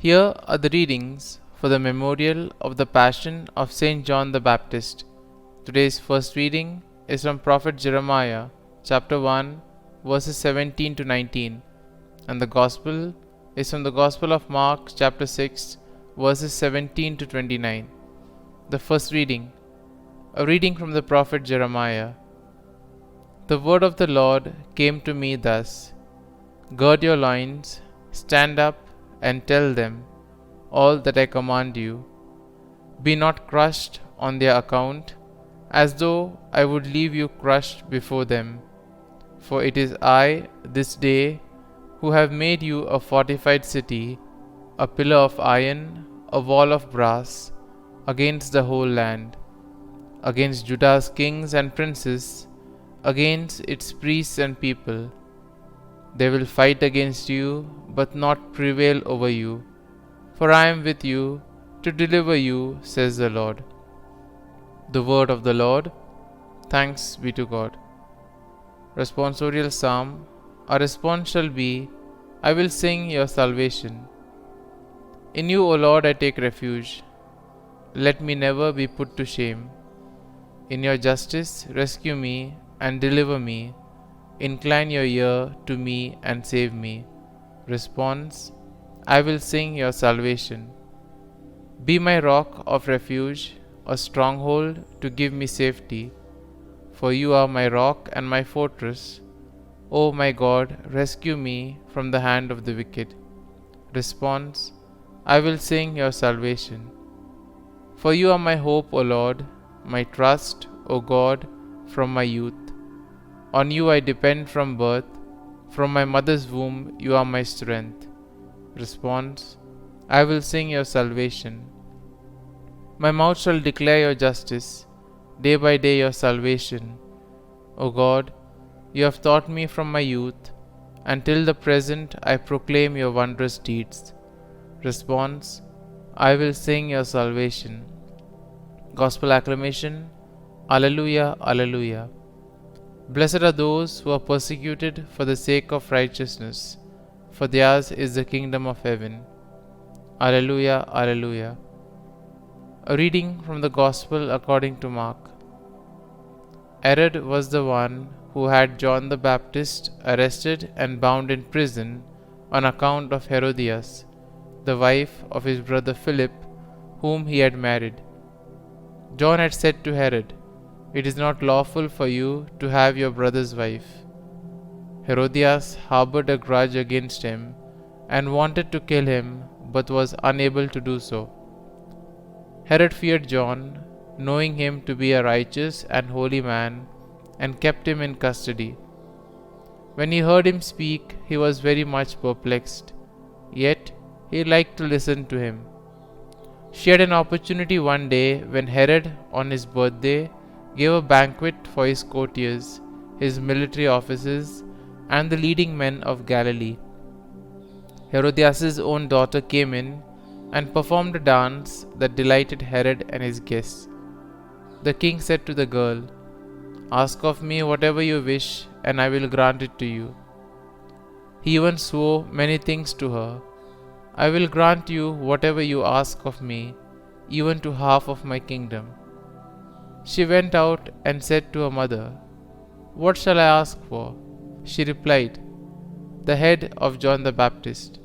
Here are the readings for the memorial of the Passion of Saint John the Baptist. Today's first reading is from Prophet Jeremiah, chapter 1, verses 17 to 19, and the Gospel is from the Gospel of Mark, chapter 6, verses 17 to 29. The first reading, a reading from the Prophet Jeremiah. The word of the Lord came to me thus: Gird your loins, stand up, and tell them all that I command you. Be not crushed on their account, as though I would leave you crushed before them. For it is I, this day, who have made you a fortified city, a pillar of iron, a wall of brass, against the whole land, against Judah's kings and princes, against its priests and people. They will fight against you, but not prevail over you. For I am with you to deliver you, says the Lord. The word of the Lord. Thanks be to God. Responsorial Psalm. Our response shall be, I will sing your salvation. In you, O Lord, I take refuge. Let me never be put to shame. In your justice, rescue me and deliver me. Incline your ear to me and save me. Response: I will sing your salvation. Be my rock of refuge, a stronghold to give me safety. For you are my rock and my fortress. O my God, rescue me from the hand of the wicked. Response: I will sing your salvation. For you are my hope, O Lord, my trust, O God, from my youth. On you I depend from birth. From my mother's womb you are my strength. Response: I will sing your salvation. My mouth shall declare your justice, day by day your salvation. O God, you have taught me from my youth, and till the present I proclaim your wondrous deeds. Response: I will sing your salvation. Gospel acclamation. Alleluia, Alleluia. Blessed are those who are persecuted for the sake of righteousness, for theirs is the kingdom of heaven. Alleluia, Alleluia. A reading from the Gospel according to Mark. Herod was the one who had John the Baptist arrested and bound in prison on account of Herodias, the wife of his brother Philip, whom he had married. John had said to Herod, It is not lawful for you to have your brother's wife. Herodias harbored a grudge against him and wanted to kill him, but was unable to do so. Herod feared John, knowing him to be a righteous and holy man, and kept him in custody. When he heard him speak, he was very much perplexed, yet he liked to listen to him. She had an opportunity one day when Herod, on his birthday, gave a banquet for his courtiers, his military officers, and the leading men of Galilee. Herodias' own daughter came in and performed a dance that delighted Herod and his guests. The king said to the girl, Ask of me whatever you wish, and I will grant it to you. He even swore many things to her. I will grant you whatever you ask of me, even to half of my kingdom. She went out and said to her mother, What shall I ask for? She replied, The head of John the Baptist.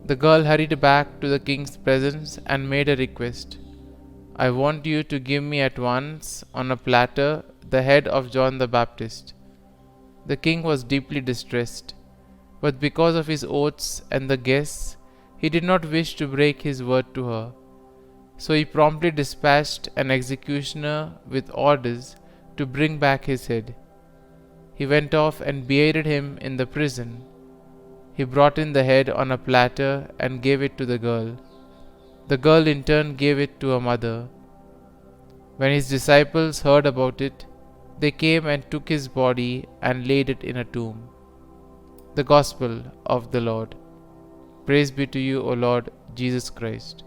The girl hurried back to the king's presence and made a request. I want you to give me at once, on a platter, the head of John the Baptist. The king was deeply distressed, but because of his oaths and the guests, he did not wish to break his word to her. So he promptly dispatched an executioner with orders to bring back his head. He went off and beheaded him in the prison. He brought in the head on a platter and gave it to the girl. The girl in turn gave it to her mother. When his disciples heard about it, they came and took his body and laid it in a tomb. The Gospel of the Lord. Praise be to you, O Lord Jesus Christ.